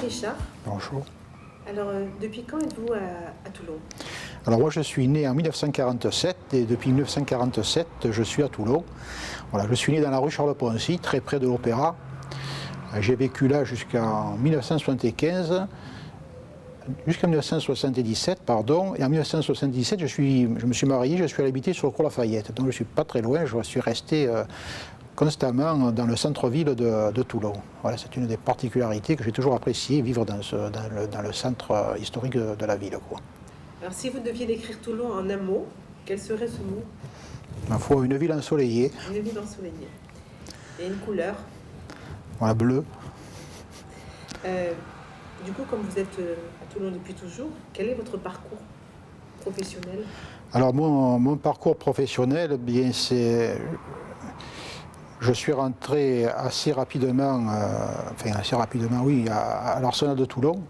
Richard. Bonjour. Alors, depuis quand êtes-vous à Toulon? Alors moi je suis né en 1947 et depuis 1947 je suis à Toulon. Voilà, je suis né dans la rue Charles-Poncy, très près de l'Opéra. J'ai vécu là jusqu'en 1975, jusqu'en 1977, pardon, et en 1977 je me suis marié, je suis allé habiter sur le cours Lafayette, donc je ne suis pas très loin, je suis resté constamment dans le centre-ville de Toulon. Voilà, c'est une des particularités que j'ai toujours apprécié, vivre dans le centre historique de la ville, quoi. Alors, si vous deviez décrire Toulon en un mot, quel serait ce mot? Ma foi, une ville ensoleillée. Une ville ensoleillée. Et une couleur? Voilà, bleu. Du coup, comme vous êtes à Toulon depuis toujours, quel est votre parcours professionnel? Alors mon parcours professionnel, eh bien c'est... Je suis rentré assez rapidement, oui, à l'Arsenal de Toulon.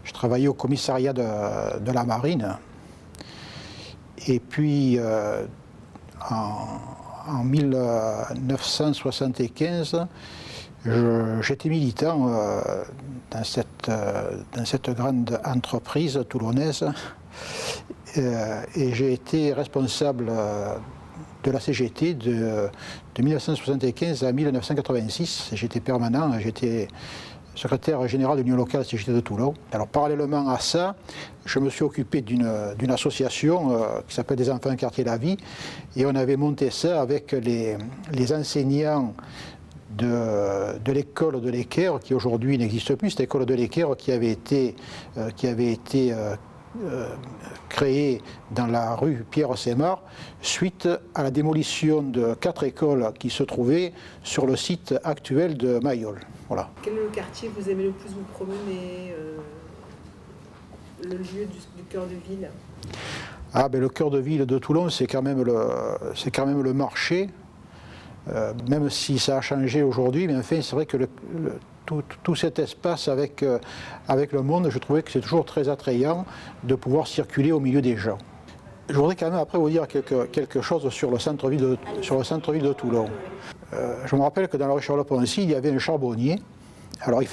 Je travaillais au commissariat de la Marine. Et puis, en 1975, j'étais militant dans cette grande entreprise toulonnaise. Et j'ai été responsable de la CGT de 1975 à 1986. J'étais permanent, j'étais secrétaire général de l'Union locale CGT de Toulon. Alors parallèlement à ça, je me suis occupé d'une association qui s'appelle des enfants quartier la vie, et on avait monté ça avec les enseignants de l'école de l'Équerre, qui aujourd'hui n'existe plus, cette école de l'Équerre qui avait été créée dans la rue Pierre-Sémar suite à la démolition de 4 écoles qui se trouvaient sur le site actuel de Mayol. Voilà. Quel est le quartier que vous aimez le plus vous promener, le lieu du cœur de ville? Ah ben le cœur de ville de Toulon, c'est quand même le marché, même si ça a changé aujourd'hui, mais enfin c'est vrai que tout cet espace avec le monde, je trouvais que c'est toujours très attrayant de pouvoir circuler au milieu des gens. Je voudrais quand même après vous dire quelque chose sur le centre-ville de Toulon. Je me rappelle que dans la rue Charles-Poncy, il y avait un charbonnier. Alors il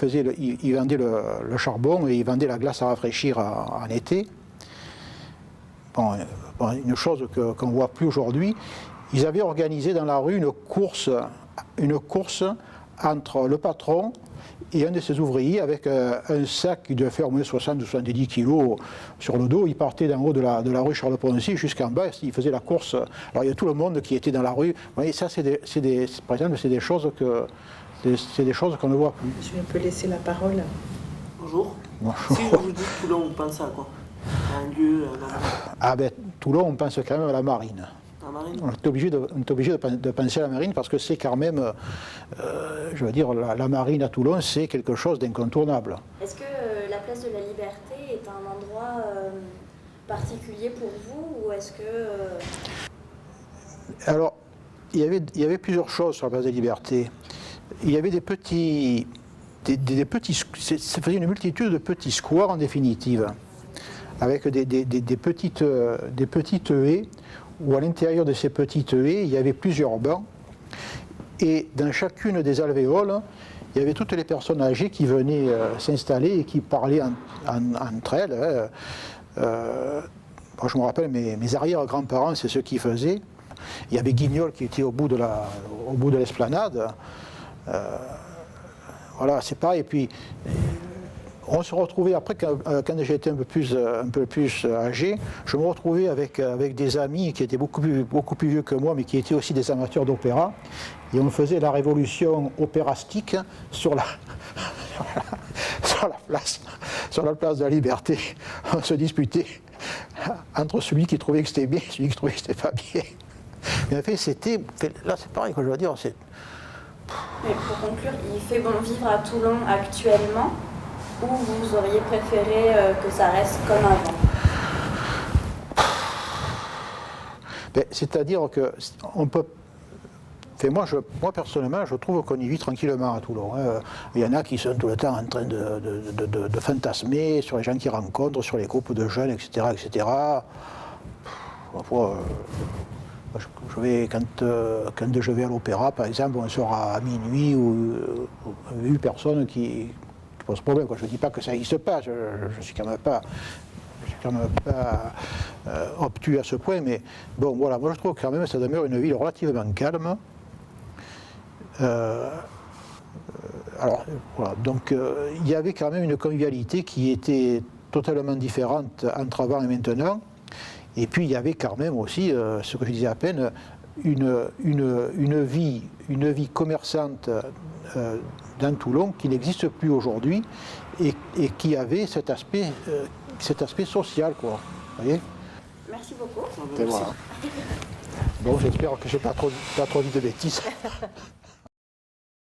vendait le charbon et il vendait la glace à rafraîchir en été. Bon, une chose qu'on ne voit plus aujourd'hui. Ils avaient organisé dans la rue une course entre le patron et un de ses ouvriers avec un sac qui devait faire au moins 60 ou 70 kilos sur le dos. Il partait d'en haut de la rue Charles-Poncy jusqu'en bas, il faisait la course. Alors il y a tout le monde qui était dans la rue. Vous voyez, ça par exemple, c'est des choses qu'on ne voit plus. Je vais un peu laisser la parole. Bonjour. Bonjour. Si je vous dis Toulon, vous pensez à quoi? À un lieu, Ah ben, Toulon, on pense quand même à la marine. la marine? On est obligé de penser à la marine parce que c'est quand même, je veux dire, la marine à Toulon, c'est quelque chose d'incontournable. Est-ce que la place de la Liberté est un endroit particulier pour vous ou est-ce que... Alors, il y avait plusieurs choses sur la place de la Liberté. Il y avait des petits, ça faisait une multitude de petits squares en définitive, avec des petites haies, où à l'intérieur de ces petites haies, il y avait plusieurs bancs, et dans chacune des alvéoles, il y avait toutes les personnes âgées qui venaient s'installer et qui parlaient entre elles. Bon, je me rappelle, mes arrière-grands-parents, c'est ce qu'ils faisaient. Il y avait Guignol qui était au bout de l'esplanade. Voilà, c'est pareil. Et puis, on se retrouvait, après, quand j'étais un peu plus âgé, je me retrouvais avec des amis qui étaient beaucoup plus vieux que moi, mais qui étaient aussi des amateurs d'opéra. Et on faisait la révolution opérastique sur la place de la Liberté. On se disputait entre celui qui trouvait que c'était bien et celui qui trouvait que c'était pas bien. Mais en fait, là c'est pareil, quoi, je veux dire. Mais pour conclure, il fait bon vivre à Toulon actuellement ou vous auriez préféré que ça reste comme avant? Ben, c'est-à-dire que on peut... Enfin, moi personnellement, je trouve qu'on y vit tranquillement à Toulon. Hein. Il y en a qui sont tout le temps en train de fantasmer sur les gens qu'ils rencontrent, sur les groupes de jeunes, etc. etc. Parfois, quand je vais à l'opéra, par exemple, on sort à minuit, ou 8 personnes qui pose problème, quoi. Je ne dis pas que ça n'existe pas, je ne suis quand même pas, obtus à ce point, mais bon, voilà, moi je trouve quand même que ça demeure une ville relativement calme. Alors, voilà, donc il y avait quand même une convivialité qui était totalement différente entre avant et maintenant. Et puis il y avait quand même aussi, ce que je disais à peine, une vie commerçante dans Toulon qui n'existe plus aujourd'hui et qui avait cet aspect social, quoi. Vous voyez ? Merci beaucoup. Et voilà. Bon, j'espère que je n'ai pas trop dit de bêtises.